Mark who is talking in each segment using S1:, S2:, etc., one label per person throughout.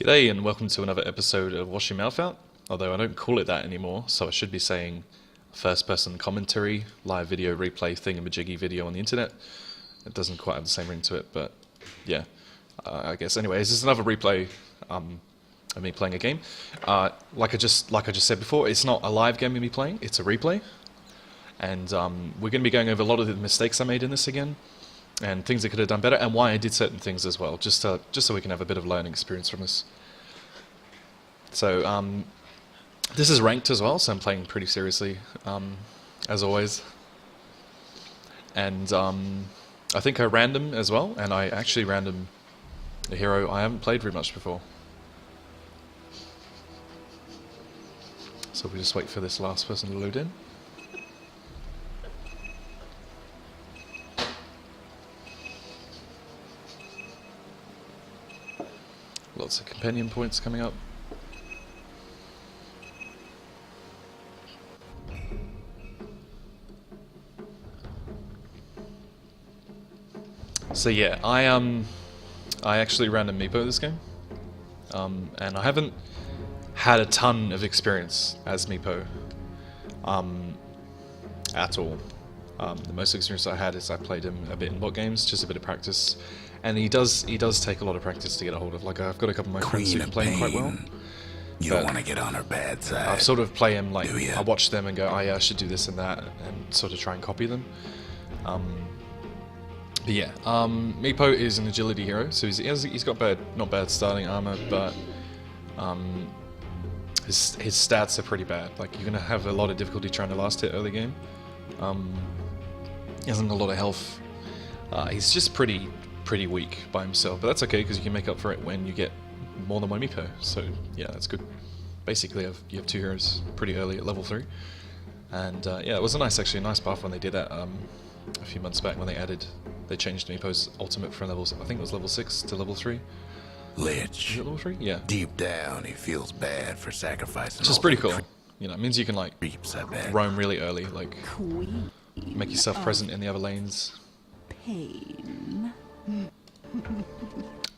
S1: G'day and welcome to another episode of Wash Your Mouth Out, although I don't call it that anymore, so I should be saying first person commentary, live video replay thingamajiggy video on the internet. It doesn't quite have the same ring to it, but yeah, I guess. Anyways, this is another replay of me playing a game. Like I just said before, it's not a live game of me playing, it's a replay. And we're going to be going over a lot of the mistakes I made in this again, and things I could have done better, and why I did certain things as well, just so we can have a bit of learning experience from this. So this is ranked as well, so I'm playing pretty seriously, as always. And I think I random as well, and I actually random a hero I haven't played very much before. So we just wait for this last person to load in. Lots of companion points coming up. So yeah, I actually ran a Meepo this game, and I haven't had a ton of experience as Meepo at all. The most experience I had is I played him a bit in bot games, just a bit of practice. And he does take a lot of practice to get a hold of. Like, I've got a couple of my friends who can play him quite well.
S2: You don't want to get on her bad side.
S1: I sort of play him like I watch them and go, oh yeah, I should do this and that, and sort of try and copy them. But yeah, Meepo is an agility hero, so he's got not bad starting armor, but his stats are pretty bad. Like, you're gonna have a lot of difficulty trying to last hit early game. He hasn't got a lot of health. He's just pretty weak by himself, but that's okay because you can make up for it when you get more than one Meepo. So yeah, that's good. Basically, you have two heroes pretty early at level 3, and yeah, it was a nice buff when they did that a few months back when they changed Meepo's ultimate from levels. I think it was level 6 to level 3.
S2: Lich.
S1: Is it level 3? Yeah.
S2: Deep down, he feels bad for sacrificing.
S1: Which is pretty cool. You know, it means you can like
S2: creeps, I bet.
S1: Roam really early, like make yourself present in the other lanes.
S3: Pain.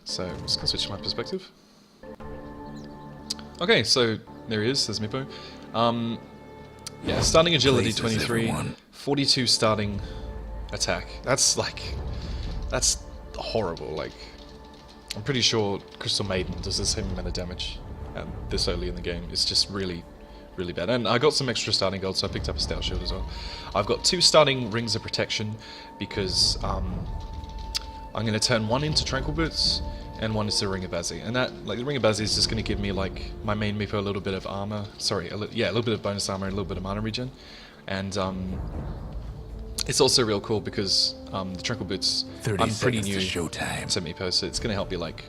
S1: So I'm just gonna switch my perspective. Okay, so there he is. There's Meepo. Yeah, starting agility 23, 42 starting attack. That's horrible. Like, I'm pretty sure Crystal Maiden does the same amount of damage this early in the game. It's just really bad. And I got some extra starting gold, so I picked up a stout shield as well. I've got 2 starting rings of protection because I'm going to turn one into tranquil boots and one into ring of Bazzi. And that, like, the ring of Bazzi is just going to give me like my main Meepo a little bit of armor. Sorry, a little bit of bonus armor and a little bit of mana regen. And it's also real cool because the tranquil boots, I'm pretty new to Meepo, so it's going to help me like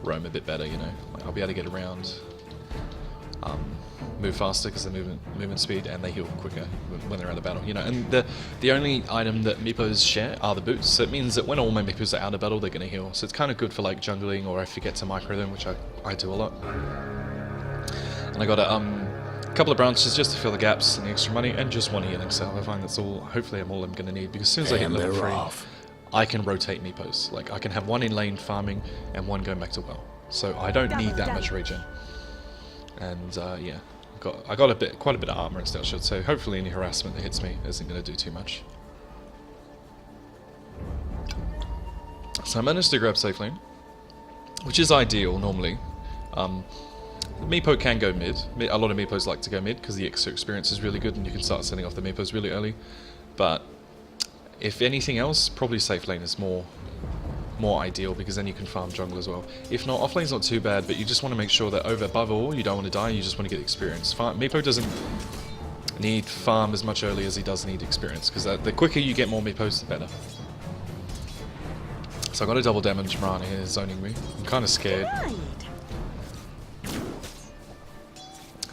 S1: roam a bit better. You know, like, I'll be able to get around. Move faster because they're movement speed, and they heal quicker when they're out of battle. You know, and the only item that Meepos share are the boots. So it means that when all my Meepos are out of battle, they're going to heal. So it's kind of good for like jungling, or if you get to micro them, which I do a lot. And I got a couple of branches just to fill the gaps and the extra money, and just one healing salve. I find that's all. Hopefully, I'm going to need, because as soon as I hit level 3, I can rotate Meepos. Like, I can have one in lane farming and one going back to well. So I don't need that much regen. And yeah. I got quite a bit of armor and stout shield, so hopefully any harassment that hits me isn't going to do too much. So I managed to grab safe lane, which is ideal normally. Meepo can go mid. A lot of Meepos like to go mid because the extra experience is really good and you can start sending off the Meepos really early. But if anything else, probably safe lane is more ideal, because then you can farm jungle as well. If not, offlane's not too bad, but you just want to make sure that above all, you don't want to die, you just want to get experience. Meepo doesn't need farm as much early as he does need experience, because the quicker you get more Meepos, the better. So I got a double damage Mirana here zoning me. I'm kind of scared.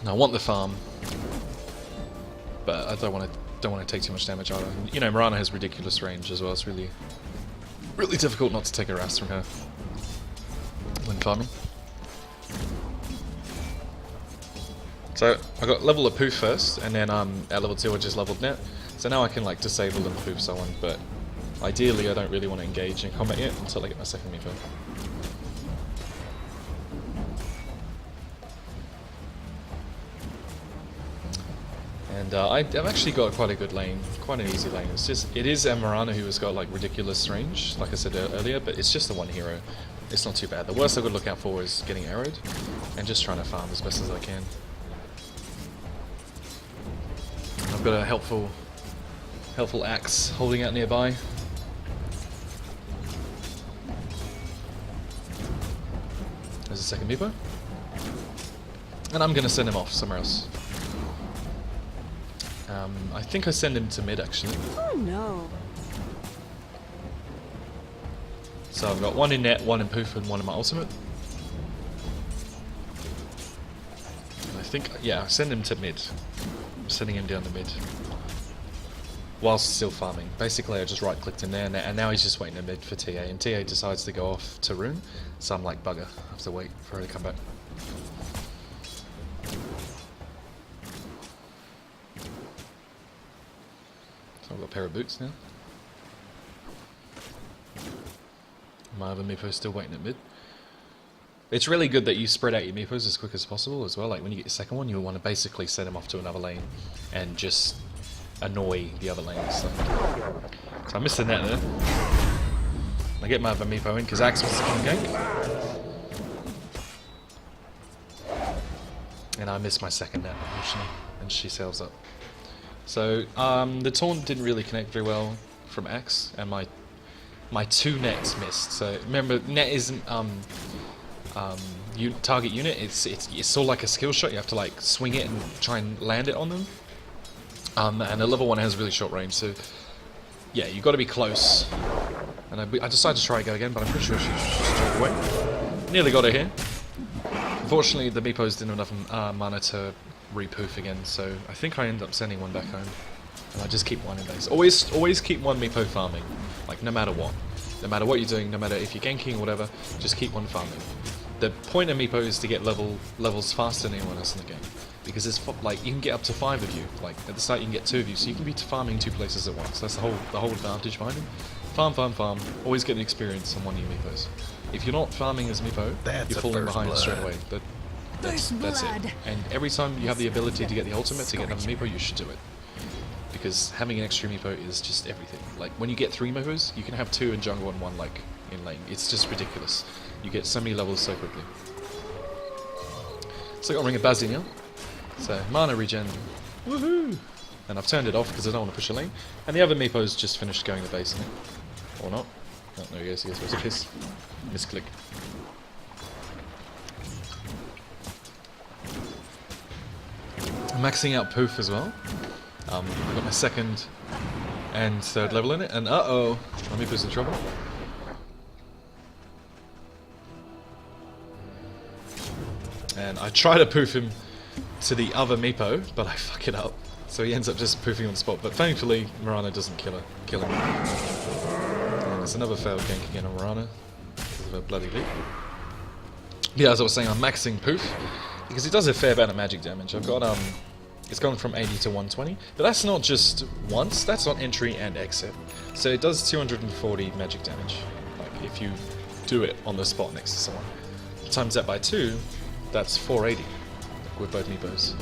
S1: And I want the farm, but I don't want to take too much damage either. You know, Mirana has ridiculous range as well. It's really difficult not to take a harass from her when farming. So I got level of poof first, and then at level 2 I just leveled net. So now I can like disable and poof someone, but ideally I don't really want to engage in combat yet until I get my second Meepo. And I've actually got quite a good lane, quite an easy lane. It is Amarana who has got like ridiculous range, like I said earlier, but it's just the one hero. It's not too bad. The worst I've got to look out for is getting arrowed and just trying to farm as best as I can. I've got a helpful axe holding out nearby. There's a second Meepo. And I'm going to send him off somewhere else. I think I send him to mid actually.
S3: Oh no.
S1: So I've got one in net, one in poof, and one in my ultimate. And I think, yeah, I send him to mid. I'm sending him down to mid. Whilst still farming. Basically I just right clicked him there and now he's just waiting at mid for TA. And TA decides to go off to rune. So I'm like, bugger, I have to wait for her to come back. So I've got a pair of boots now. My other Meepo is still waiting at mid. It's really good that you spread out your Meepos as quick as possible as well. Like when you get your second one, you want to basically send them off to another lane and just annoy the other lanes. So I missed the net there. I get my other Meepo in because Axe wants to come gank. And I missed my second net, unfortunately, and she sails up. So the taunt didn't really connect very well from Axe, and my two nets missed. So remember, net isn't target unit. It's sort of like a skill shot. You have to like swing it and try and land it on them. And the level 1 has really short range. So yeah, you got to be close. And I decided to try and go again, but I'm pretty sure she just drove away. Nearly got her here. Unfortunately, the Meepos didn't have enough mana to re-poof again, so I think I end up sending one back home. And I just keep one in base. Always keep one Meepo farming, like no matter what. No matter what you're doing, no matter if you're ganking or whatever, just keep one farming. The point of Meepo is to get levels faster than anyone else in the game. Because it's like, you can get up to 5 of you. Like, at the start you can get 2 of you, so you can be farming 2 places at once. That's the whole advantage behind it. Farm, farm, farm. Always get an experience on one of your Meepos. If you're not farming as Meepo, you're falling behind straight away. That's it. And every time you have the ability to get the ultimate to get another Meepo, you should do it. Because having an extra Meepo is just everything. Like, when you get 3 Meepos, you can have 2 in jungle and 1 like in lane. It's just ridiculous. You get so many levels so quickly. So I got Ring of Bazzi now. So mana regen, woohoo! And I've turned it off because I don't want to push a lane. And the other Meepo's just finished going to base now. Or not. Oh, no, yes, where's his? Misclick. I'm maxing out poof as well. I've got my 2nd and 3rd level in it, and uh-oh, my Meepo's in trouble. And I try to poof him to the other Meepo, but I fuck it up. So he ends up just poofing on the spot, but thankfully Mirana doesn't kill him. And there's another failed gank again on Mirana because of a bloody leap. Yeah, as I was saying, I'm maxing poof because it does a fair amount of magic damage. I've got it's gone from 80 to 120, but that's not just once, that's on entry and exit. So it does 240 magic damage, like if you do it on the spot next to someone. Times that by 2, that's 480 with both Meepos.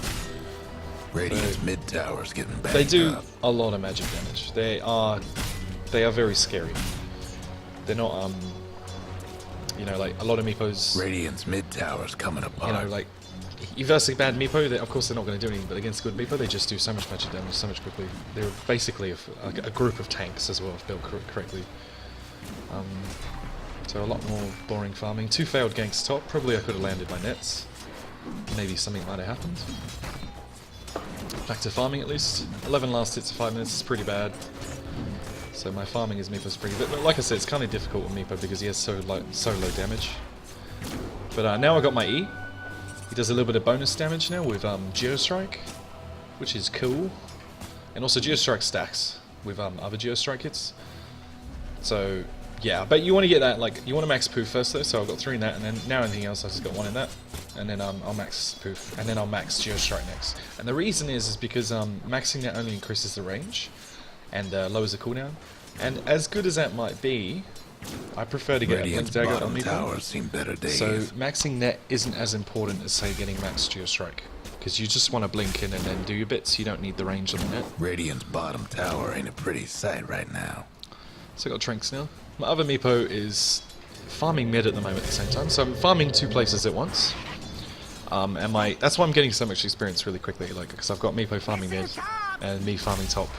S2: Radiant's mid tower's getting back.
S1: They do a lot of magic damage. They are very scary. They're not you know, like a lot of Meepos.
S2: Radiant's mid tower's coming apart.
S1: You know, like you versus a bad Meepo, of course they're not going to do anything, but against a good Meepo, they just do so much magic damage so much quickly. They're basically a group of tanks as well, if built correctly. So a lot more boring farming. 2 failed ganks top. Probably I could have landed my nets. Maybe something might have happened. Back to farming at least. 11 last hits of 5 minutes is pretty bad. So my farming is Meepo's pretty good. But like I said, it's kind of difficult with Meepo because he has so low damage. But now I got my E. He does a little bit of bonus damage now with Geostrike, which is cool. And also Geostrike stacks with other Geostrike hits. So yeah, but you want to get that, like, you want to max poof first though, so I've got 3 in that, and then now anything else I've just got 1 in that. And then I'll max poof, and then I'll max Geostrike next. And the reason is because maxing that only increases the range, and lowers the cooldown. And as good as that might be, I prefer to get a Blink Dagger on Meepo.
S2: Seen better days.
S1: So maxing net isn't as important as, say, getting max Geostrike. because you just want to blink in and then do your bits. You don't need the range on the net.
S2: Radiant's bottom tower ain't a pretty sight right now.
S1: So I got Tranks now. My other Meepo is farming mid at the moment at the same time, so I'm farming 2 places at once. And that's why I'm getting so much experience really quickly, like, because I've got Meepo farming mid and me farming top,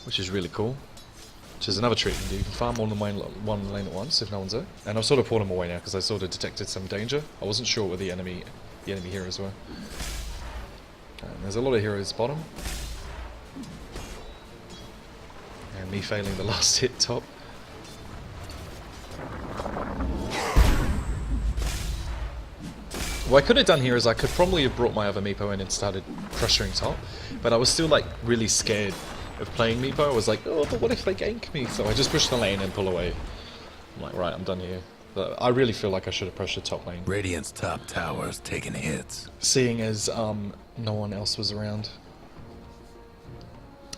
S1: which is really cool. Which is another trick you can do. You can farm more than one lane at once if no one's there. And I've sort of pulled them away now because I sort of detected some danger. I wasn't sure where the enemy heroes were. And there's a lot of heroes bottom. And me failing the last hit top. What I could have done here is I could probably have brought my other Meepo in and started pressuring top, but I was still like really scared of playing Meepo. I was like, oh, but what if they gank me? So I just push the lane and pull away. I'm like, right, I'm done here. But I really feel like I should have pressured top lane.
S2: Radiant's top tower's taking hits.
S1: Seeing as no one else was around.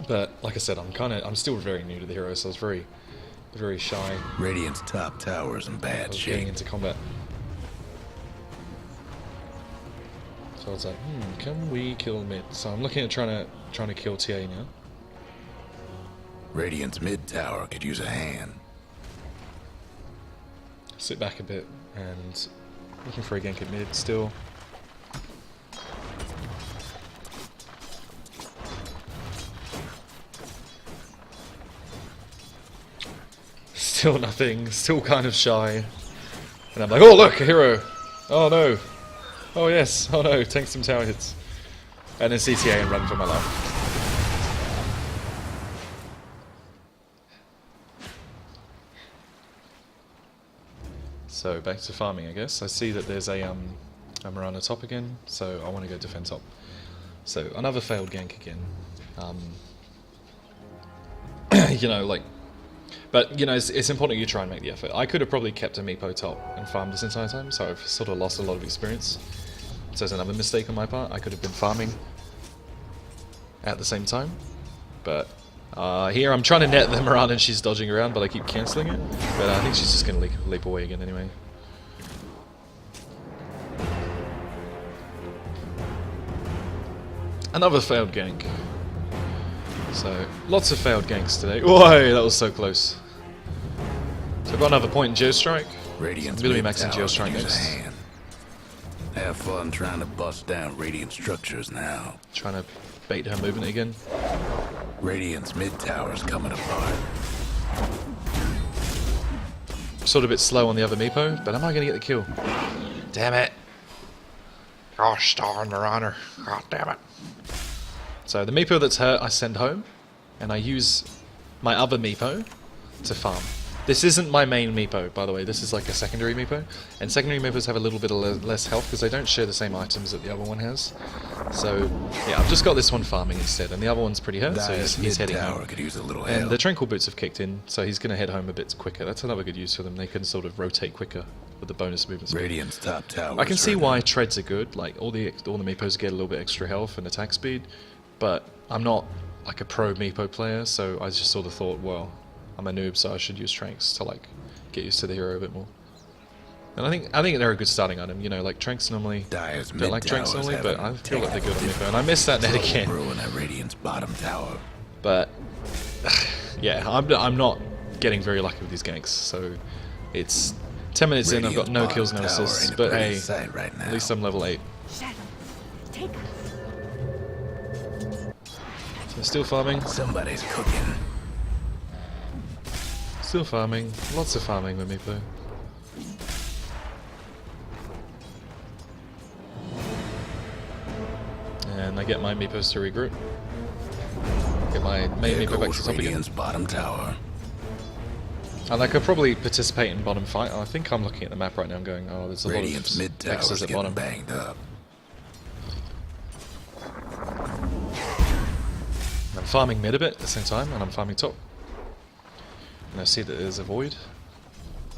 S1: But like I said, I'm still very new to the hero, so I was very shy.
S2: Radiant's top tower's in bad
S1: Getting
S2: shape.
S1: into combat. So I was like, can we kill mid? So I'm looking at trying to kill TA now.
S2: Radiant's mid tower could use a hand.
S1: Sit back a bit and looking for a gank at mid still. Still nothing, still kind of shy. And I'm like, oh look, a hero! Oh no! Oh yes, oh no, tank some tower hits. And then CTA and run for my life. So back to farming, I guess. I see that there's a Mirana top again, so I want to go defend top. So another failed gank again. You know, like, but you know, it's important you try and make the effort. I could have probably kept a Meepo top and farmed this entire time, so I've sort of lost a lot of experience. So it's another mistake on my part. I could have been farming at the same time, but here I'm trying to net the Mirana and she's dodging around, but I keep cancelling it. But I think she's just going to leap away again anyway. Another failed gank. So, lots of failed ganks today. Whoa, that was so close. So I've got another point in Geostrike.
S2: Radiant's
S1: I'm going to be
S2: mid
S1: maxing
S2: tower
S1: Geostrike
S2: could use a
S1: next.
S2: hand. Have fun trying to bust down Radiant structures now.
S1: Trying to bait her movement again.
S2: Radiant's mid tower's coming apart.
S1: Sort of a bit slow on the other Meepo, but am I going to get the kill? Damn it. Gosh darn Mirana. God damn it. So the Meepo that's hurt I send home, and I use my other Meepo to farm. This isn't my main Meepo, by the way, this is like a secondary Meepo, and secondary Meepos have a little bit of less health because they don't share the same items that the other one has. So yeah, I've just got this one farming instead, and the other one's pretty hurt, so he's heading home.
S2: Could use a little
S1: And
S2: help.
S1: the Tranquil Boots have kicked in, so he's going to head home a bit quicker. That's another good use for them, they can sort of rotate quicker with the bonus movement speed.
S2: Radiant's top tower.
S1: I can see why treads are good, like all the Meepos get a little bit extra health and attack speed, but I'm not like a pro Meepo player, so I just sort of thought, well, I'm a noob, so I should use Tranks to like get used to the hero a bit more. And I think they're a good starting item, you know, like Tranks normally
S2: Dire's
S1: don't like Tranks
S2: mid-towers
S1: normally, but I
S2: haven't
S1: feel like they're good on
S2: taken
S1: Meepo, and I missed that net again.
S2: Ruin at Radiant's bottom tower.
S1: But yeah, I'm not getting very lucky with these ganks, so it's 10 minutes in, I've got no
S2: Radiant's
S1: kills, no
S2: bottom tower
S1: assists,
S2: ain't a
S1: but
S2: pretty
S1: hey,
S2: sight right
S1: at
S2: now.
S1: least I'm level 8.
S3: Shadows, take us.
S1: So still farming,
S2: Somebody's cooking.
S1: still farming, lots of farming with Meepo. And I get my Meepos to regroup. Get my main
S2: There
S1: Meepo back
S2: goes
S1: to top again.
S2: Radiant's bottom tower.
S1: And I could probably participate in bottom fight. I think I'm looking at the map right now and going, oh, there's a
S2: Radiant's
S1: lot
S2: mid
S1: of
S2: tower's
S1: X's at
S2: getting
S1: bottom.
S2: banged up.
S1: I'm farming mid a bit at the same time, and I'm farming top. And I see that there's a void.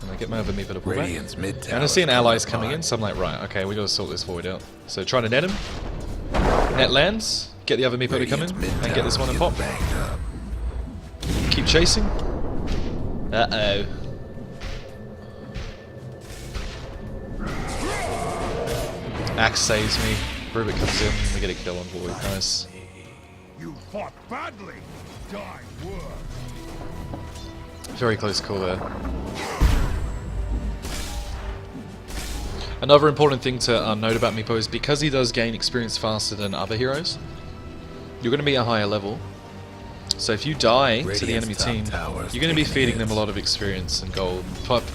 S1: And I get my other Meepo to pull back.
S2: Radiant's mid tower.
S1: And I see an ally's coming in, so I'm like, right, okay, we gotta sort this void out. So trying to net him. Net lands, get the other Meepo to come in, and get this one and pop.
S2: Banged up.
S1: Keep chasing. Uh-oh. Axe saves me. Rubik comes in. We get a kill on Void. Nice.
S4: You fought badly. Die worse.
S1: Very close call there. Another important thing to note about Meepo is because he does gain experience faster than other heroes, you're going to be a higher level. So if you die to the enemy team, you're going to be feeding them a lot of experience and gold,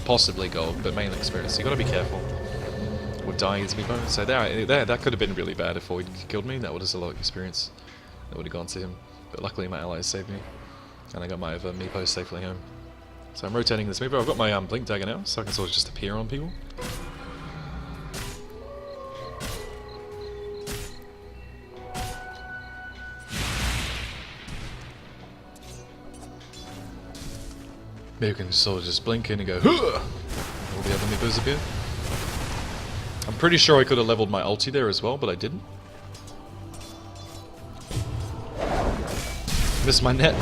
S1: possibly gold, but mainly experience. So you got to be careful with dying as Meepo. So that could have been really bad if Void killed me. That would have a lot of experience. That would have gone to him. But luckily my allies saved me, and I got my other Meepo safely home. So I'm rotating this Meepo. I've got my blink dagger now, so I can sort of just appear on people. Maybe you can sort of just blink in and go, "Huh!" All the other Meepos appear. I'm pretty sure I could have leveled my ulti there as well, but I didn't. Missed my net.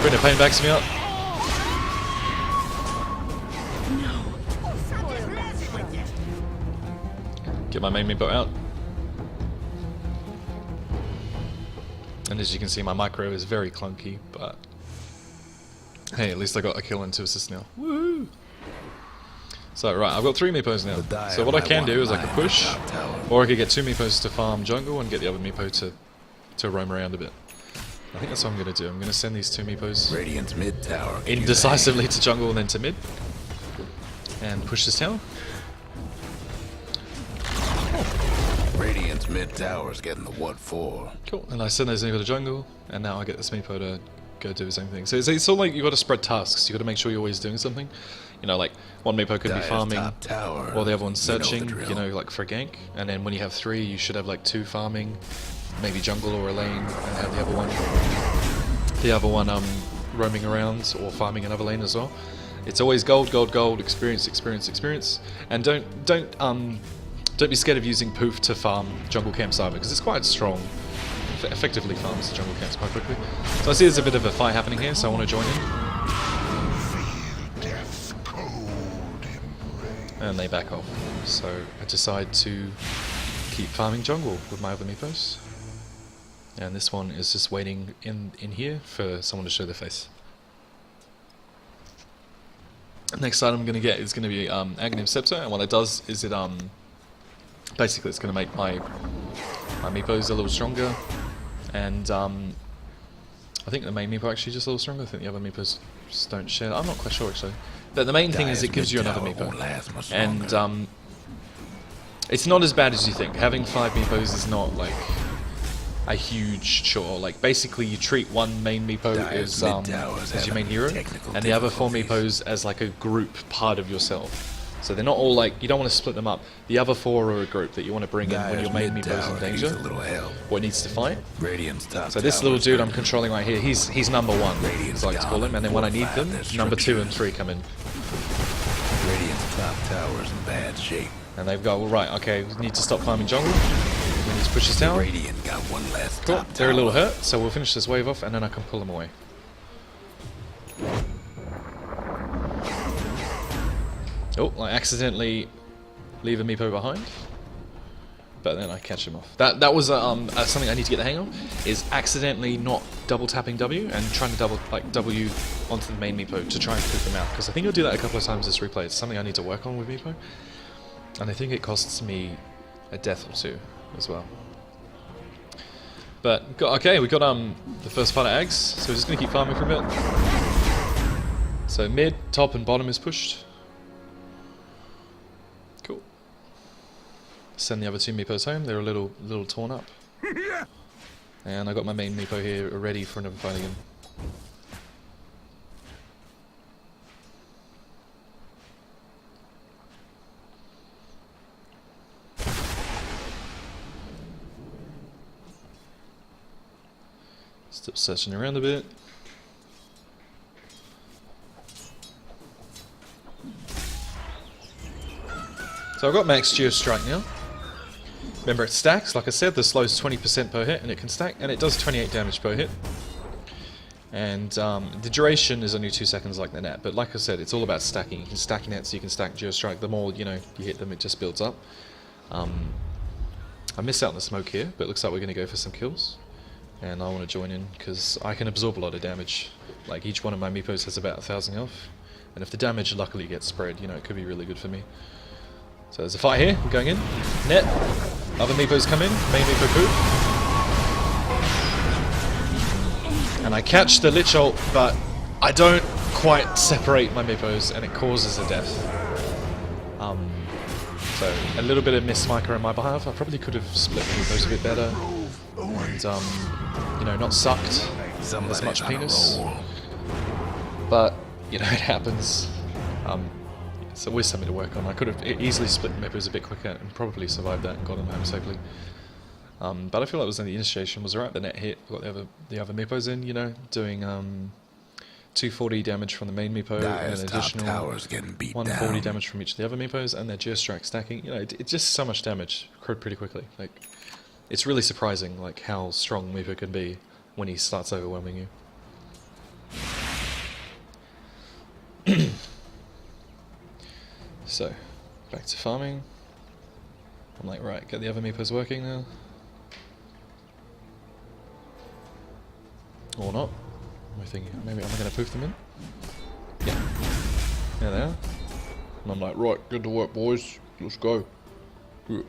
S1: Brenda Payne backs me up. Get my main Meepo out. And as you can see, my micro is very clunky, but hey, at least I got a kill and 2 assists now. Woo! So, right, I've got 3 Meepos now. So what I can do is I can push, or I could get 2 Meepos to farm jungle and get the other Meepo to roam around a bit. I think that's what I'm going to do. I'm going to send these 2 Meepos
S2: Radiant's mid tower.
S1: indecisively to jungle and then to mid. And push this tower.
S2: Radiant's mid tower's getting the what for?
S1: Cool. And I send those Meepo to jungle, and now I get this Meepo to go do his own thing. So it's sort of like you got to spread tasks. You got to make sure you're always doing something. You know, like one Meepo could be farming, while the other one's searching. You know, like for a gank. And then when you have 3, you should have like 2 farming, maybe jungle or a lane, and have the other one roaming around or farming another lane as well. It's always gold, gold, gold, experience, experience, experience. And don't be scared of using poof to farm jungle camps either, because it's quite strong. Effectively farms the jungle camps quite quickly. So I see there's a bit of a fight happening here, so I want to join in. And they back off. So I decide to keep farming jungle with my other Meepos. And this one is just waiting in here for someone to show their face. Next item I'm going to get is going to be Aghanim Scepter, and what it does is it basically it's going to make my Meepos a little stronger, and I think the main Meepo actually just a little stronger. I think the other Meepos just don't share. I'm not quite sure actually. But the main thing is it gives you another Meepo, and it's not as bad as you think. Having 5 Meepos is not like a huge chore. Like basically you treat one main Meepo as your main hero, and the other 4 Meepos as like a group part of yourself. So they're not all like, you don't want to split them up. The other 4 are a group that you want to bring in when your main Meepo's in danger, or needs to fight. So this little dude I'm controlling right here, he's number 1, as I like to call him, and then when I need them, number 2 and 3 come in.
S2: Radiant's top tower's in bad shape.
S1: And they've got, well, right, okay, we need to stop farming jungle. We need to push this tower.
S2: Radiant got one last
S1: Cool,
S2: top
S1: they're a
S2: tower.
S1: little hurt, so we'll finish this wave off, and then I can pull them away. Oh, I accidentally leave a Meepo behind, but then I catch him off. That was something I need to get the hang of, is accidentally not double tapping W and trying to double W onto the main Meepo to try and put them out, because I think I'll do that a couple of times this replay. It's something I need to work on with Meepo, and I think it costs me a death or 2 as well. But okay, we got the first part of Ags, so we're just gonna keep farming for a bit. So mid, top, and bottom is pushed. Cool. Send the other 2 Meepos home. They're a little torn up. And I got my main Meepo here ready for another fight again. Stop searching around a bit. So I've got max Geo Strike now. Remember, it stacks. Like I said, the slow is 20% per hit, and it can stack, and it does 28 damage per hit. And the duration is only 2 seconds like the net, but like I said, it's all about stacking. You can stack nets, you can stack geostrike. The more you hit them, it just builds up. I missed out on the smoke here, but it looks like we're going to go for some kills. And I want to join in because I can absorb a lot of damage. Like each one of my meepos has about 1,000 health, and if the damage luckily gets spread, it could be really good for me. So there's a fight here. We're going in. Net. Other meepos come in. Main meepo poof. And I catch the lich ult, but I don't quite separate my meepos, and it causes a death. So a little bit of miss micro on my behalf. I probably could have split the meepos a bit better, and not sucked as much penis. But it happens. It's always something to work on. I could have easily split the meepos a bit quicker and probably survived that and got them home safely. But I feel like it was in the initiation was alright. The net hit, got the other meepos in, doing 240 damage from the main meepo and an additional 140 damage from each of the other meepos, and their geostrike stacking. It's just so much damage pretty quickly. Like, it's really surprising, like how strong meepo can be when he starts overwhelming you. So, back to farming. I'm like, right, get the other meepos working now. Or not. Am I thinking, maybe am I going to poof them in? Yeah. There they are. And I'm like, right, get to work, boys. Let's go. Yeah.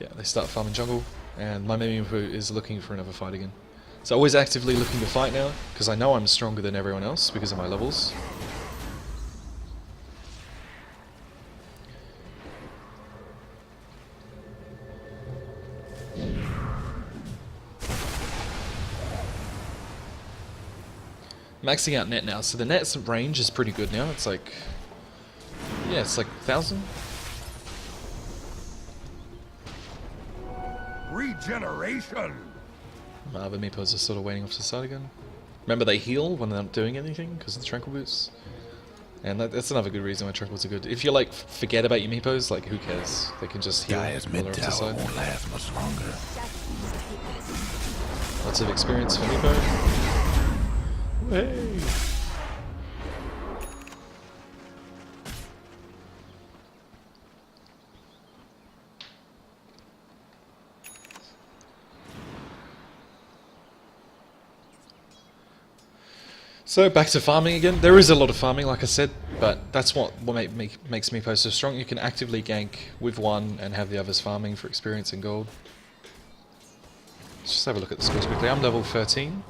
S1: Yeah, they start farming jungle, and my main meepo is looking for another fight again. So always actively looking to fight now, because I know I'm stronger than everyone else because of my levels. Maxing out net now, so the net's range is pretty good now. It's like, yeah, it's like 1,000.
S4: Regeneration.
S1: My other meepos are sort of waiting off to the side again. Remember, they heal when they're not doing anything because of the tranquil boots. And that's another good reason why tranquils are good. If you like forget about your meepos, like who cares? They can just heal
S2: Guy's
S1: while they're off to the
S2: mid-tower
S1: side.
S2: won't last much longer.
S1: Lots of experience for meepo. Hey. So back to farming again. There is a lot of farming, like I said, but that's what makes Meepo so strong. You can actively gank with one and have the others farming for experience and gold. Let's just have a look at the scores quickly. I'm level 13,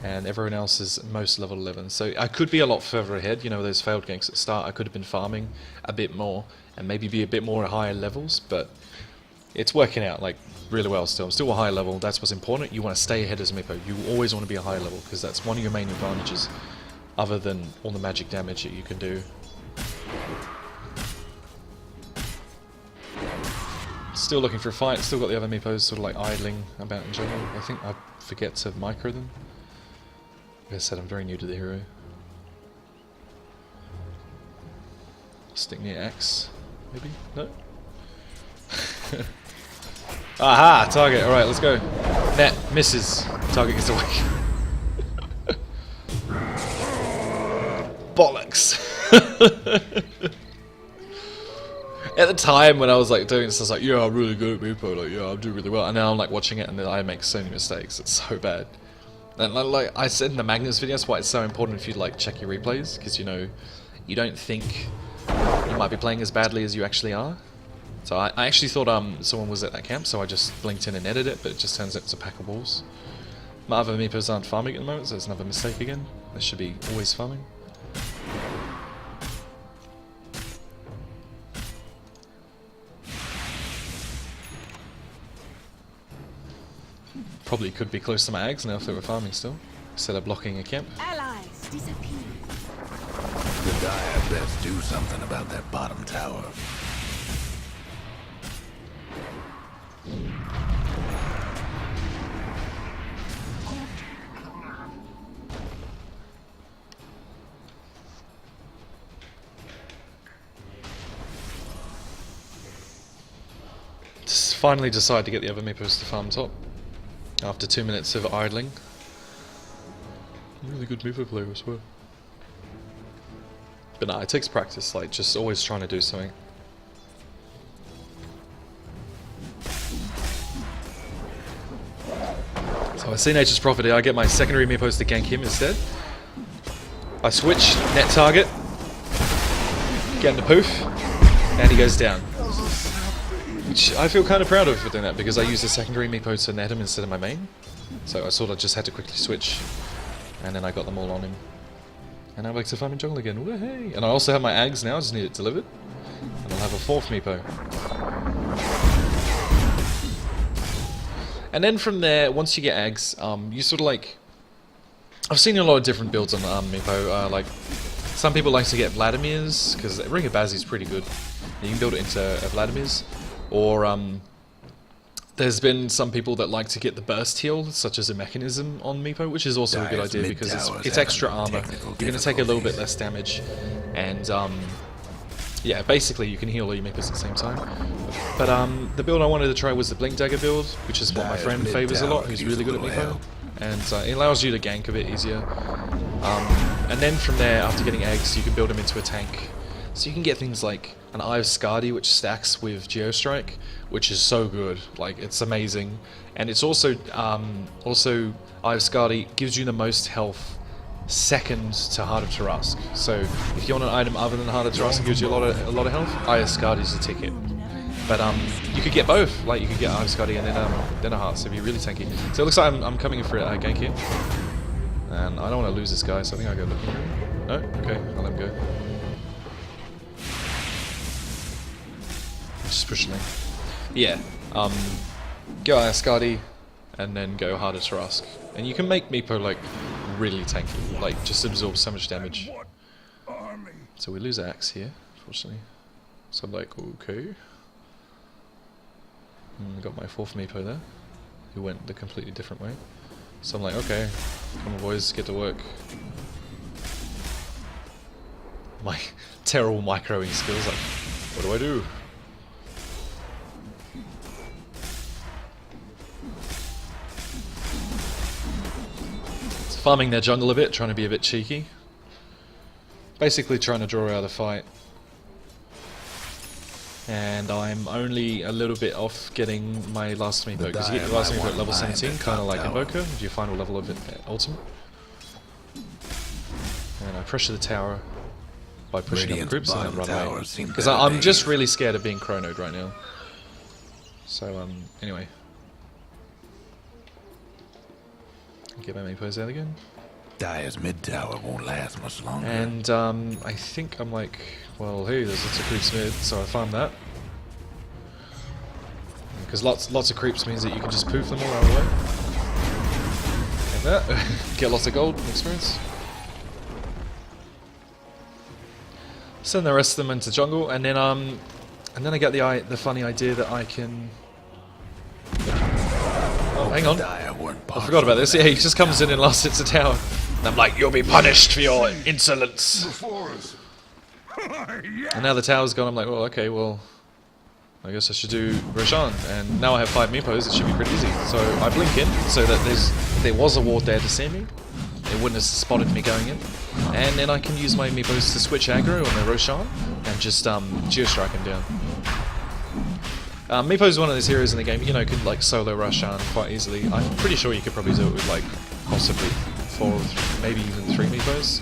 S1: and everyone else is most level 11. So I could be a lot further ahead. Those failed ganks at the start, I could have been farming a bit more and maybe be a bit more at higher levels, but it's working out like really well still. I'm still a high level. That's what's important. You want to stay ahead as Meepo. You always want to be a high level because that's one of your main advantages, other than all the magic damage that you can do. Still looking for a fight. Still got the other Meepos sort of like idling about in general. I think I forget to micro them. Like I said, I'm very new to the hero. Stick near X, maybe? No? Aha! Target, alright, let's go. Net, misses. Target gets away. Bollocks! At the time when I was like doing this, I was like, yeah, I'm really good at Meepo, like, yeah, I'm doing really well. And now I'm like watching it and then I make so many mistakes, it's so bad. And like I said in the Magnus video, that's why it's so important if you like check your replays, because you don't think you might be playing as badly as you actually are. So I actually thought someone was at that camp, so I just blinked in and edited it, but it just turns out it's a pack of balls. My other meepos aren't farming at the moment, so it's another mistake again. They should be always farming. Probably could be close to my ags now if they were farming still, instead of blocking a camp.
S3: Allies disappear.
S2: The Dire best do something about that bottom tower.
S1: Just finally decide to get the other meepos to farm top. After 2 minutes of idling. Really good Meepo player, I swear. But nah, it takes practice, like just always trying to do something. So I see Nature's Prophet here, I get my secondary Meepos to gank him instead. I switch, net target, get him to poof, and he goes down. Which I feel kind of proud of for doing that, because I used a secondary Meepo to net him instead of my main. So I sort of just had to quickly switch, and then I got them all on him. And I'm back to farming jungle again, woohoo! And I also have my Ags now, I just need it delivered. And I'll have a 4th Meepo. And then from there, once you get Ags, you sort of like... I've seen a lot of different builds on Meepo, like... Some people like to get Vladimir's, because Ring of Bazzi is pretty good. You can build it into Vladimir's. Or, there's been some people that like to get the burst heal, such as a mechanism on Meepo, which is also a good idea because it's extra armor. You're going to take a little bit less damage, and yeah, basically you can heal all your Meepos at the same time. But the build I wanted to try was the Blink Dagger build, which is what my friend favours a lot, who's really good at Meepo, and it allows you to gank a bit easier. And then from there, after getting eggs, you can build them into a tank. So you can get things like an Eye of Skadi, which stacks with Geostrike, which is so good. Like, it's amazing. And it's also, Eye of Skadi gives you the most health second to Heart of Tarask. So if you want an item other than Heart of Tarask that gives you a lot of health, Eye of Skadi is a ticket. But you could get both. Like, you could get Eye of Skadi and then a Heart, so it'd be really tanky. So it looks like I'm coming in for a gank here. And I don't want to lose this guy, so I think I'll go looking for him. No? Okay, I'll let him go. Just pushing him. Yeah, go Ascardi, and then go harder to Tarask. And you can make Meepo like really tanky, like just absorb so much damage. So we lose Axe here, unfortunately. So I'm like, okay. Got my 4th Meepo there, who went the completely different way. So I'm like, okay, come on boys, get to work. My terrible microing skills, like, what do I do? Farming their jungle a bit, trying to be a bit cheeky. Basically trying to draw out a fight. And I'm only a little bit off getting my last Meepo, because you get your last Meepo at level 17, kind of like Invoker, with your final level of ultimate. And I pressure the tower by pushing up the groups and then run away. Because I'm just really scared of being chronoed right now. So, anyway. Get my Meepos out again.
S2: Dire's mid tower won't last much longer.
S1: And I think I'm like, well, hey, there's lots of creeps mid, so I farm that. Because lots of creeps means that you can just poof them all out of the way. Like that. Get lots of gold and experience. Send the rest of them into jungle, and then I get the funny idea that I can. Oh, hang on. I forgot about this. Yeah, he just comes in and last hits the tower. And I'm like, you'll be punished for your insolence. And now the tower's gone. I'm like, well, okay, well, I guess I should do Roshan. And now I have 5 Meepos. It should be pretty easy. So I blink in so that if there was a ward there to see me, it wouldn't have spotted me going in. And then I can use my Meepos to switch aggro on the Roshan and just Geostrike him down. Meepo is one of those heroes in the game, you know, could like solo Roshan quite easily. I'm pretty sure you could probably do it with like possibly 4, maybe even 3 Meepos.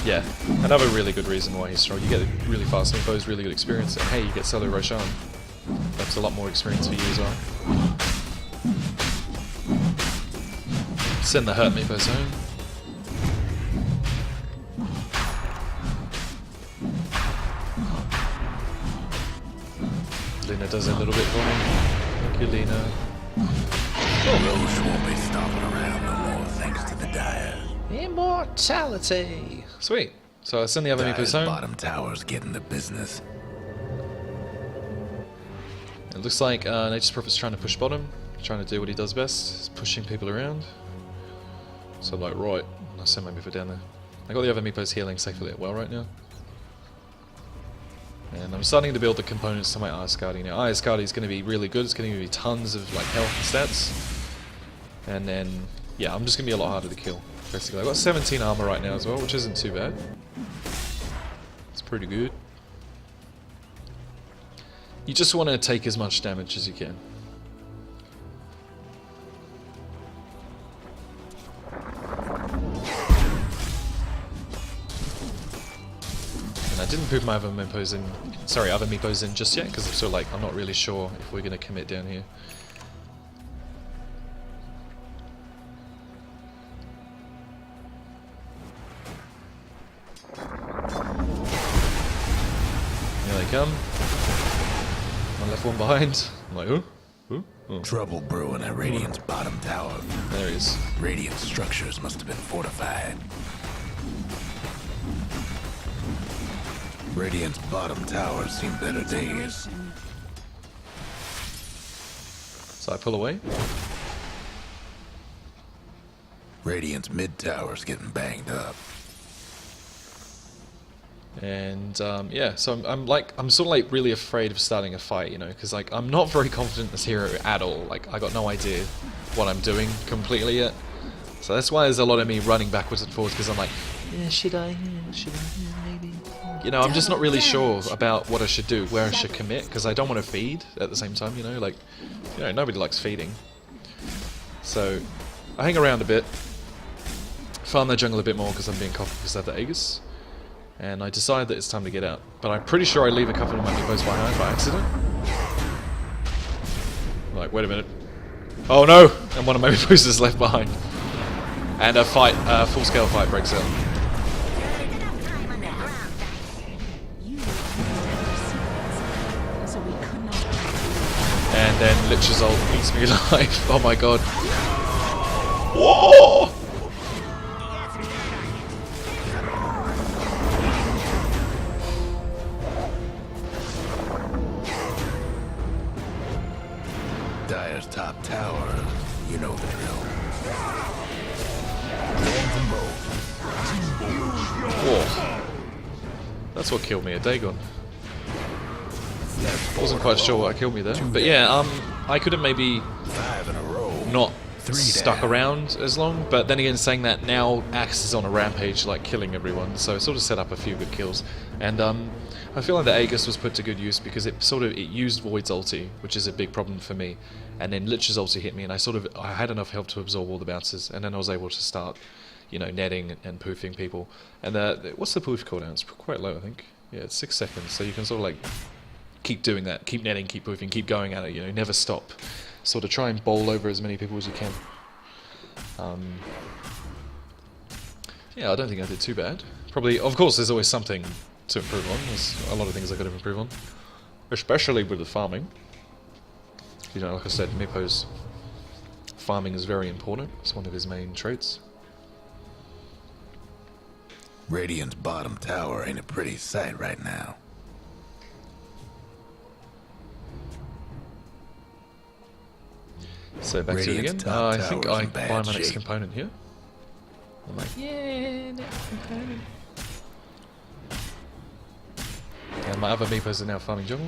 S1: Yeah, another really good reason why he's strong. You get really fast Meepos, really good experience, and hey, you get solo Roshan. That's a lot more experience for you as well. Send the hurt Meepos home. Lina does a little bit for me. Thank you, Lina.
S2: Roche won't be stomping around no more thanks to the Dire.
S1: Immortality! Sweet. So I send the other Meepos home.
S2: Bottom tower's getting the business.
S1: It looks like Nature's Prophet's trying to push bottom, trying to do what he does best, is pushing people around. So I'm like, right, I'll send my Meepo down there. I got the other Meepos healing safely at well right now. And I'm starting to build the components to my Ice Guardi. Now Ice Guardi is going to be really good, it's going to give me tons of like health and stats. And then, yeah, I'm just going to be a lot harder to kill. Basically, I've got 17 armor right now as well, which isn't too bad. It's pretty good. You just want to take as much damage as you can. And I didn't put my other meepos in just yet, because I'm sort of like, I'm not really sure if we're going to commit down here. Here they come. I left one behind. I'm like, oh.
S2: Trouble brewing at Radiant's bottom tower.
S1: There he is.
S2: Radiant structures must have been fortified. Radiant's bottom tower's seen better days.
S1: So I pull away.
S2: Radiant's mid tower's getting banged up.
S1: And yeah, so I'm sort of like really afraid of starting a fight, you know, because like I'm not very confident in this hero at all. Like I got no idea what I'm doing completely yet. So that's why there's a lot of me running backwards and forwards, because I'm like, yeah, should I? Maybe. You know, I'm just not really sure about what I should do, where I should commit, because I don't want to feed at the same time, you know, like, you know, nobody likes feeding. So I hang around a bit, farm the jungle a bit more because I'm being cocky because I have the Aegis. And I decide that it's time to get out. But I'm pretty sure I leave a couple of my meepos behind by accident. Like, wait a minute. Oh no! And one of my meepos is left behind. And a fight, full-scale fight breaks out. And then Lich's ult eats me alive. Oh my god. Whoa!
S2: Dire's top tower, you know the drill.
S1: Whoa. That's what killed me, a Dagon. Wasn't quite sure what killed me there. But yeah, I could have maybe
S2: 5 in a row.
S1: not
S2: 3
S1: stuck
S2: down.
S1: around as long, but then again, saying that, now Axe is on a rampage, like killing everyone, so it sort of set up a few good kills. And I feel like the Aegis was put to good use because it used Void's ulti, which is a big problem for me. And then Lich's ulti hit me, and I had enough health to absorb all the bounces, and then I was able to start, you know, netting and poofing people. And what's the poof cooldown? It's quite low, I think. Yeah, it's 6 seconds, so you can sort of like keep doing that, keep netting, keep poofing, keep going at it, you know, never stop. Sort of try and bowl over as many people as you can. Yeah, I don't think I did too bad. Probably, of course, there's always something to improve on. There's a lot of things I could improve on, especially with the farming. You know, like I said, Meepo's farming is very important. It's one of his main traits.
S2: Radiant's bottom tower ain't a pretty sight right now.
S1: So back to it again.
S2: Radiant's top
S1: I think
S2: tower's
S1: I
S2: in bad
S1: buy my next
S2: shape.
S1: component here. I'm like, yeah, next component. And my other Meepos are now farming jungle.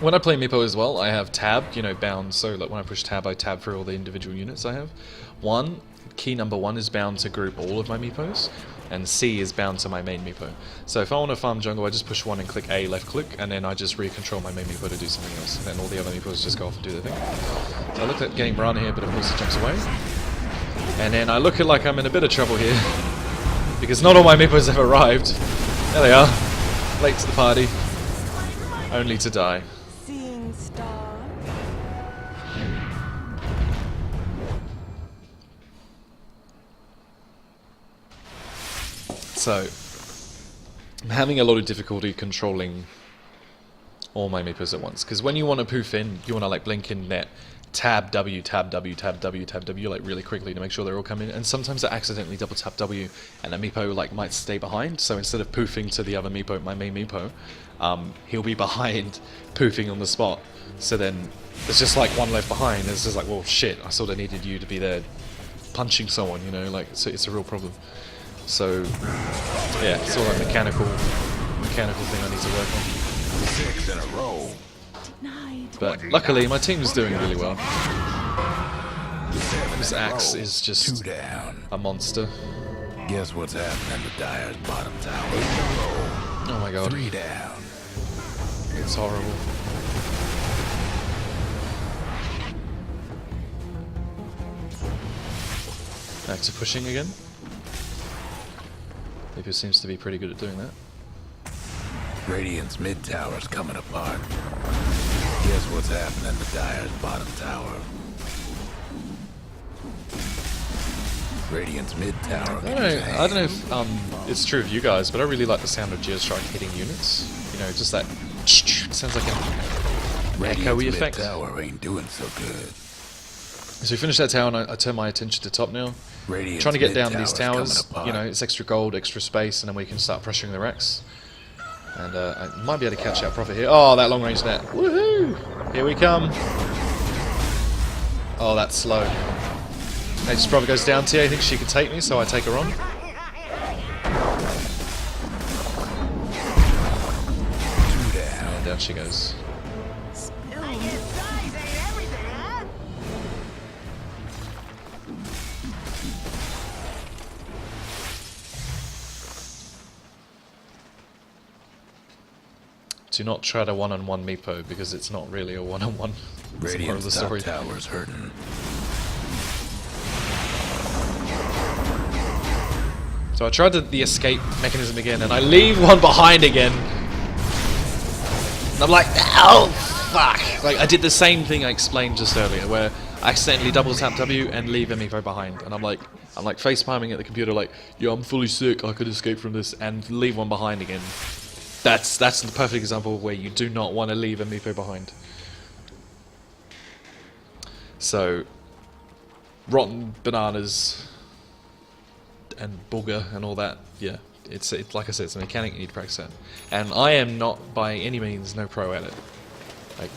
S1: When I play Meepo as well, I have tab, you know, bound. So like when I push tab, I tab for all the individual units I have. Key number 1 is bound to group all of my Meepos, and C is bound to my main Meepo. So if I want to farm jungle, I just push 1 and click A, left click, and then I just recontrol my main Meepo to do something else. And then all the other Meepos just go off and do their thing. So I looked at getting Mirana here, but of course he jumps away. And then I look at like I'm in a bit of trouble here, because not all my Meepos have arrived. There they are, late to the party, only to die.
S3: Seeing stars.
S1: So, I'm having a lot of difficulty controlling all my Meepos at once, because when you want to poof in, you want to like blink in net, tab W, tab W, tab W, tab W, like really quickly to make sure they're all coming in, and sometimes I accidentally double tap W, and a Meepo like might stay behind, so instead of poofing to the other Meepo, my main Meepo, he'll be behind, poofing on the spot, so then there's just like one left behind, it's just like, well shit, I sort of needed you to be there punching someone, you know, like, so it's a real problem. So, yeah, it's all like mechanical mechanical thing I need to work on.
S2: 6 in a row.
S3: Denied.
S1: But luckily, my team's doing really well. This axe is
S2: 2
S1: just
S2: down.
S1: a monster.
S2: Guess what's happening to Dyer's bottom tower? 8 in a
S1: Oh my
S2: row.
S1: god,
S2: 3 down.
S1: it's horrible. Back to pushing again. Meepo seems to be pretty good at doing that.
S2: Radiant's mid tower's coming apart. Guess what's happening to Dyer's bottom tower? Radiant's mid tower.
S1: I don't know if it's true of you guys, but I really like the sound of Geostrike hitting units. You know, just that sounds like an echoey
S2: Radiant's
S1: effect.
S2: mid tower ain't doing so good.
S1: So we finished that tower, and I turn my attention to top now.
S2: Radiant's
S1: Trying to get
S2: mid
S1: down these
S2: tower's
S1: towers.
S2: coming
S1: You know,
S2: apart.
S1: it's extra gold, extra space, and then we can start pressuring the racks. And I might be able to catch out profit here. Oh, that long range net! Woohoo! Here we come. Oh, that's slow. Next brother goes down tier. I think she could take me, so I take her on.
S2: 2 down.
S1: And down she goes. Do not try to one-on-one Meepo because it's not really a one-on-one. It's a part of the
S2: Radiant's top
S1: story.
S2: tower's hurting.
S1: So I tried the escape mechanism again, and I leave one behind again. And I'm like, oh fuck! Like I did the same thing I explained just earlier, where I accidentally double tap W and leave a Meepo behind, and I'm like face palming at the computer, like, yo, I'm fully sick. I could escape from this, and leave one behind again. That's the perfect example where you do not want to leave a Meepo behind. So, rotten bananas and booger and all that, yeah, it's like I said, it's a mechanic you need to practice at. And I am not by any means no pro at it. Like,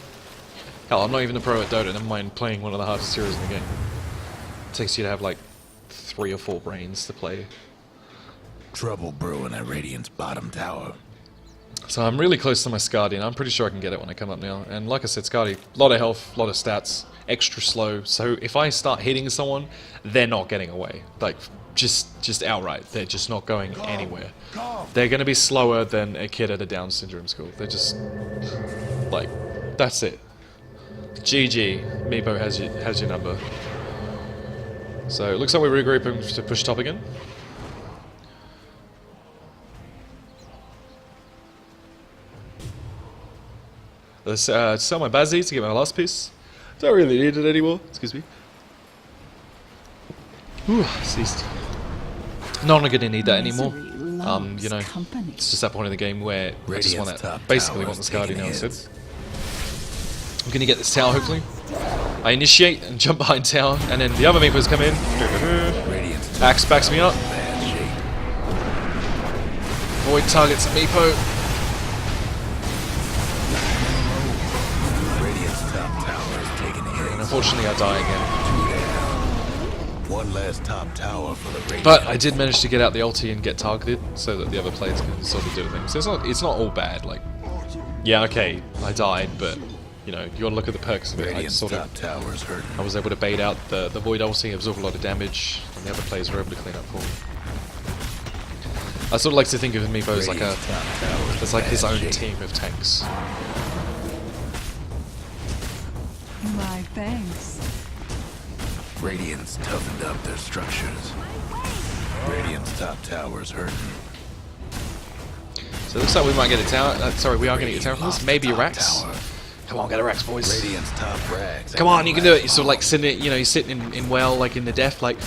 S1: hell, I'm not even a pro at Dota, never mind playing one of the hardest heroes in the game. It takes you to have like 3 or 4 brains to play.
S2: Trouble brewing at Radiant's bottom tower.
S1: So I'm really close to my Scardian. I'm pretty sure I can get it when I come up now. And like I said, Scardi, a lot of health, a lot of stats, extra slow. So if I start hitting someone, they're not getting away. Like, just outright. They're just not going anywhere. They're going to be slower than a kid at a Down syndrome school. They're just, like, that's it. GG. Meepo has your number. So it looks like we're regrouping to push top again. Let's sell my Bazzi to get my last piece. Don't really need it anymore. Excuse me. Ooh, ceased. Not going to need that anymore. You know, it's just that point in the game where I just want that. Basically, want this Guardian now instead. I'm going to get this tower hopefully. I initiate and jump behind tower, and then the other Meepos come in. Axe backs me up. Void targets Meepo. And unfortunately, I die again.
S2: One last top tower for the Radiant.
S1: But I did manage to get out the ulti and get targeted, so that the other players can sort of do the thing. So it's not all bad. Like, yeah, okay, I died, but you know, you gotta look at the perks of it. I sort of,
S2: Tower's hurting.
S1: I was able to bait out the void ulti, absorb a lot of damage, and the other players were able to clean up for me. I sort of like to think of Meepo as like as like his own team of tanks.
S3: My thanks.
S2: Radiant's toughened up their structures. Radiant's top tower's hurting.
S1: So it looks like we might get a tower. Sorry, we are going to get a tower from this. Maybe a Rax. Come on, get a Rax, boys.
S2: Radiant's top rags.
S1: Come on, you can do it. You're sort of like sitting, you know, you're sitting in well, like in the death, like,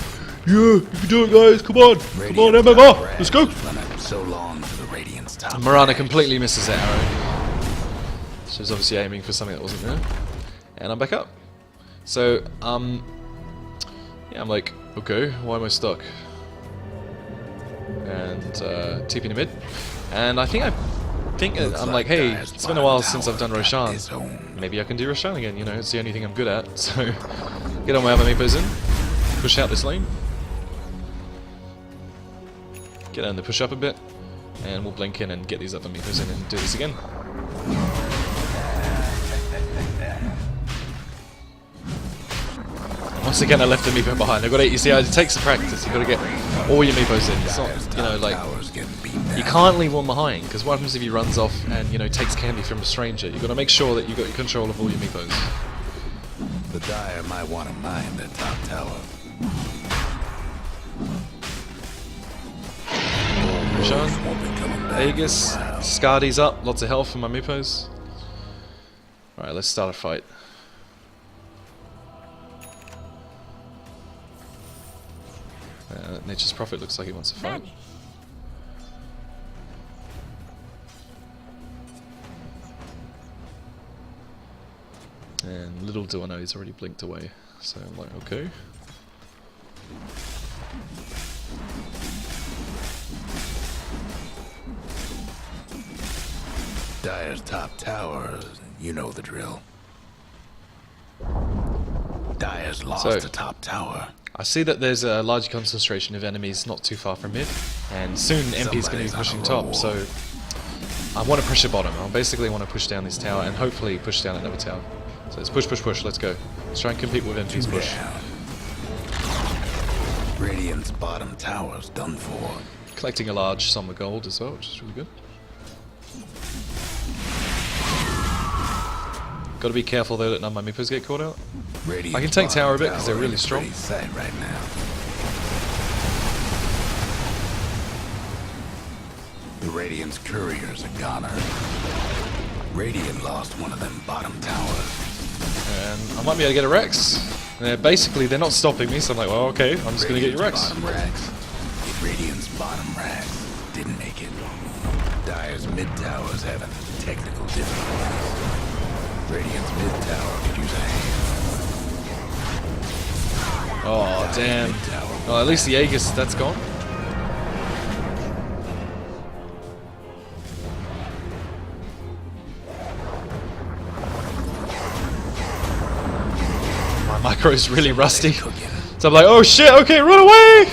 S1: yeah, you can do it, guys. Come on, come on, MMR, let's go.
S2: So long to the Radiant's top.
S1: Marana completely misses that arrow. She was obviously aiming for something that wasn't there. And I'm back up. So, yeah, I'm like, okay, why am I stuck? And TP in mid. And I think I'm like, hey, it's been a while since I've done Roshan. Maybe I can do Roshan again, you know, it's the only thing I'm good at. So, get on my other Meepos in. Push out this lane. Get down to push up a bit. And we'll blink in and get these other Meepos in and do this again. Once again, I left the Meepo behind. You see, it takes practice. You've got to get all your Meepos in. It's not, you know, like, you can't leave one behind, because what happens if he runs off and, you know, takes candy from a stranger? You've got to make sure that you've got control of all your Meepos.
S2: The Dire might want to mine the top tower.
S1: Sean, Aegis, Scardy's up, lots of health for my Meepos. Alright, let's start a fight. Nature's Prophet looks like he wants to fight. And little do I know he's already blinked away. So I'm like, okay.
S2: Dire's top tower, you know the drill. Dire's lost the top tower.
S1: I see that there's a large concentration of enemies not too far from mid, and soon MP's going to be pushing top, so I want to pressure bottom. I basically want to push down this tower and hopefully push down another tower. So let's push, push, push, let's go. Let's try and compete with MP's push.
S2: Radiant's bottom tower's done for.
S1: Collecting a large sum of gold as well, which is really good. Got to be careful though that none of my Meepos get caught out.
S2: Radiant's
S1: I can take tower a bit because they're really strong.
S2: Right now. The Radiant's courier's a goner. Radiant lost one of them bottom towers.
S1: And I might be able to get a Rex. Basically, they're not stopping me, so I'm like, well, okay, I'm just going to get your Rex.
S2: Bottom Rex. Radiant's bottom Rex didn't make it. Dire's mid tower's having technical difficulties. Radiant's mid tower could use a hand.
S1: Oh, damn. Oh, at least the Aegis, that's gone. My micro's really rusty. So I'm like, oh shit, okay, run away!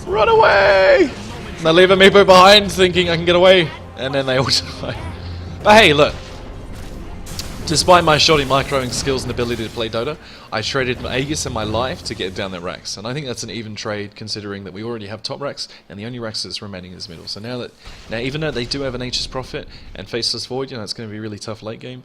S1: Run away! And I leave a Meepo behind thinking I can get away. And then they all die. But hey, look. Despite my shoddy microing skills and ability to play Dota, I traded my Aegis and my life to get down that Rex. And I think that's an even trade considering that we already have top Rex and the only Rex that's remaining is middle. So now even though they do have a Nature's Prophet and Faceless Void, you know, it's going to be really tough late game.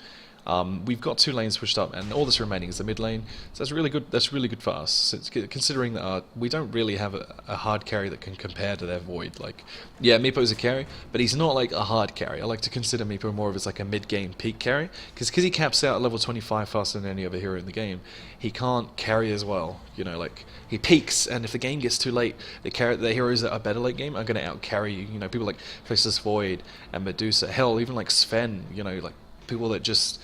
S1: We've got 2 lanes pushed up, and all that's remaining is the mid lane. So that's really good. That's really good for us. So it's, considering that we don't really have a hard carry that can compare to their Void. Like, yeah, Meepo's a carry, but he's not like a hard carry. I like to consider Meepo more of as like a mid-game peak carry, because he caps out at level 25 faster than any other hero in the game. He can't carry as well. You know, like he peaks, and if the game gets too late, the heroes that are better late game are going to out carry you. You know, people like Faceless Void and Medusa. Hell, even like Sven. You know, like people that just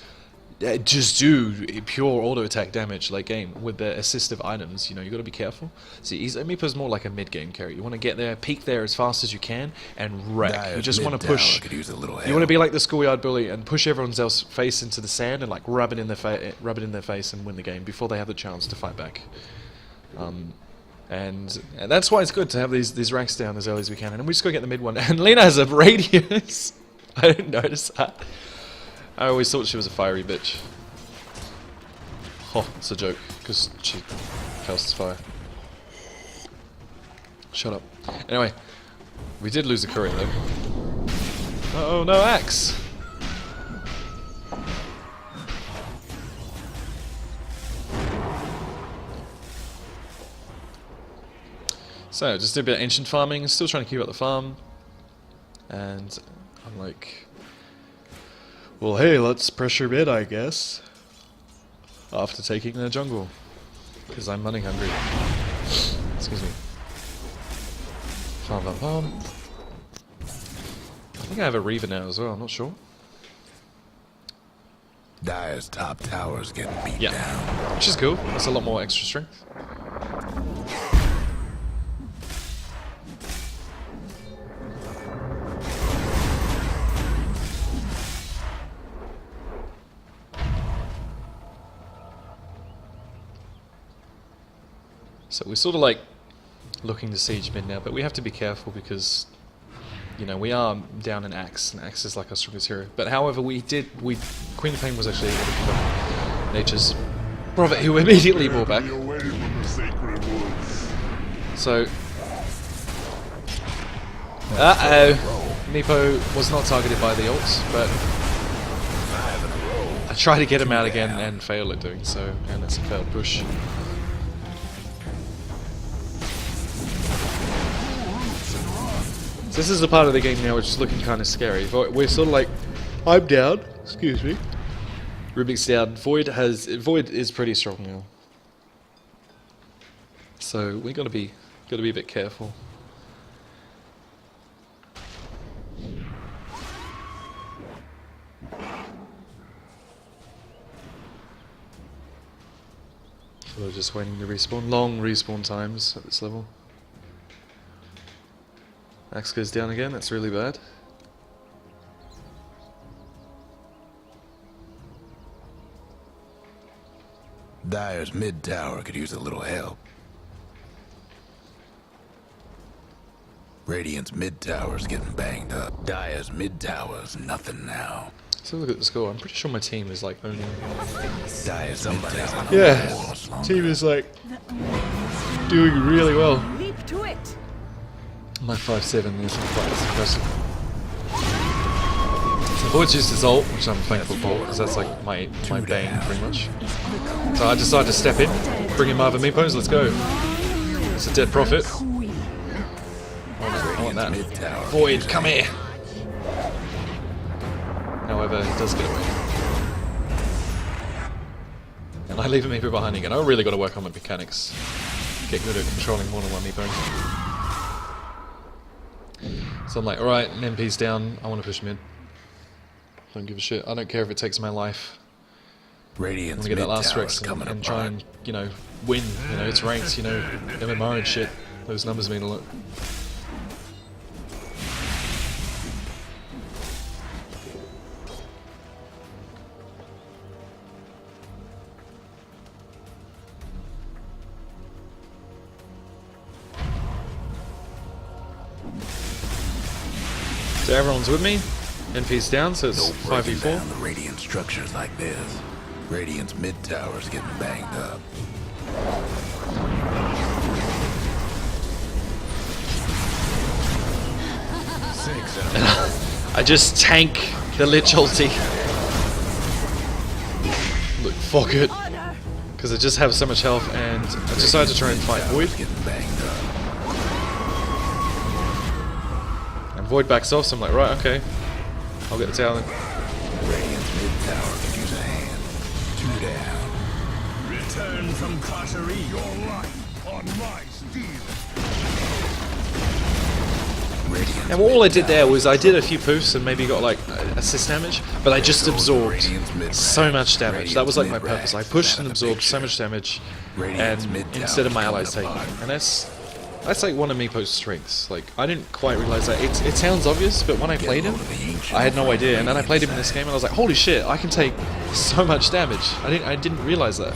S1: do pure auto attack damage late game with their assistive items. You know, you got to be careful. See, Meepo's more like a mid game carry. You want to get there, peek there as fast as you can, and wreck. You just want to push. You want to be like the schoolyard bully and push everyone else face into the sand and like rub it in their face and win the game before they have the chance to fight back. And that's why it's good to have these ranks down as early as we can. And we just got to get the mid one. And Lena has a radius. I didn't notice that. I always thought she was a fiery bitch. Oh, it's a joke, because she casts fire. Shut up. Anyway, we did lose a courier though. Oh no, axe! So, just did a bit of ancient farming, still trying to keep up the farm. And I'm like, well, hey, let's pressure mid, I guess. After taking the jungle. Because I'm money hungry. Excuse me. Farm, farm, farm. I think I have a Reaver now as well, I'm not sure.
S2: Dire's top tower's getting beat down.
S1: Which is cool. That's a lot more extra strength. So we're sort of like looking to siege mid now, but we have to be careful because you know, we are down an axe, and axe is like our strongest hero. But however, Queen of Pain was actually able to pick up Nature's Prophet, who immediately brought back.
S4: Away from the sacred woods.
S1: So, Meepo was not targeted by the ults, but I tried to get him out again and failed at doing so, and it's a failed push. So this is the part of the game now which is looking kind of scary. We're sort of like, I'm down, excuse me. Rubik's down. Void is pretty strong now. So we gotta be a bit careful. So we're just waiting to respawn. Long respawn times at this level. Axe goes down again, that's really bad.
S2: Dire's mid tower could use a little help. Radiant's mid tower's getting banged up. Dire's mid tower's nothing now.
S1: So look at the score. I'm pretty sure my team is like owning.
S2: Dire's mid tower.
S1: Yeah, team is like doing really well.
S3: Leap to it.
S1: My 5-7 is quite impressive. So Void's used his ult, which I'm thankful for, because that's like my bane pretty much. So I decided to step in, bring in my other meepos, let's go. It's a dead prophet. I want that. Void, come here! However, he does get away. And I leave a meepo behind again. I really got to work on my mechanics. Get good at controlling more than one meepo. So I'm like, alright, MP's down, I want to push mid. Don't give a shit. I don't care if it takes my life. I want to get that last Rex and try and, you know, win. You know, it's ranked, you know, MMR and shit. Those numbers mean a lot. So everyone's with me. NP's down, so it's 5v4.
S2: The Radiant structures like this. Radiant's mid tower's getting banged up.
S1: I just tank the Lich ulti. Look, fuck it. Because I just have so much health, and I decided to try and fight Void. And Void backs off, so I'm like, right, okay. I'll get the tower then.
S2: Radiant's mid tower could use a hand. 2 down.
S4: Return from Cautery, your life on my steel.
S1: And all I did there was I did a few poofs and maybe got like assist damage, but I just absorbed so much damage. That was like my purpose. I pushed and absorbed so much damage, and instead of my allies taking it. And that's like one of Meepo's strengths. Like, I didn't quite realize that. It sounds obvious, but when I played him, I had no idea. And then I played him in this game, and I was like, holy shit, I can take so much damage. I didn't realize that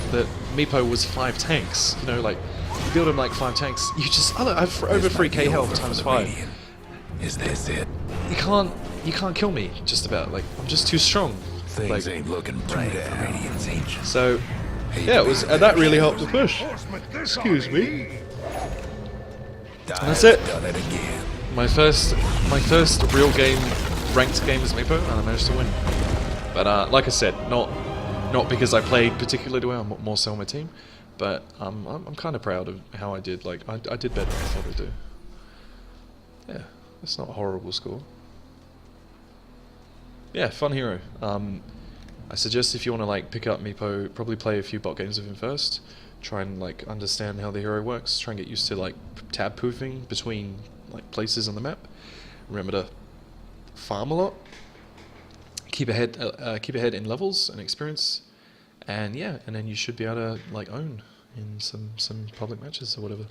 S1: Meepo was 5 tanks. You know, like, you build him like 5 tanks, you just, I have over 3k health times 5.
S2: Is this it?
S1: You can't kill me, just about. Like, I'm just too strong.
S2: Things
S1: Like,
S2: ain't looking bright for Radiant's ancient.
S1: so, yeah, it was, and that really helped the push. Excuse me. That's it.
S2: Done it again.
S1: My first real game, ranked game as Meepo, and I managed to win. But like I said, not because I played particularly well, more so on my team. But I'm kind of proud of how I did. Like, I did better than I thought I'd do. Yeah, that's not a horrible score. Yeah, fun hero. I suggest if you want to like pick up Meepo, probably play a few bot games with him first. Try and like understand how the hero works. Try and get used to like tab poofing between like places on the map. Remember to farm a lot. Keep ahead in levels and experience, and yeah, and then you should be able to like own in some public matches or whatever.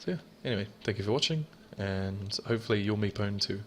S1: So yeah. Anyway, thank you for watching, and hopefully you'll Meepo too.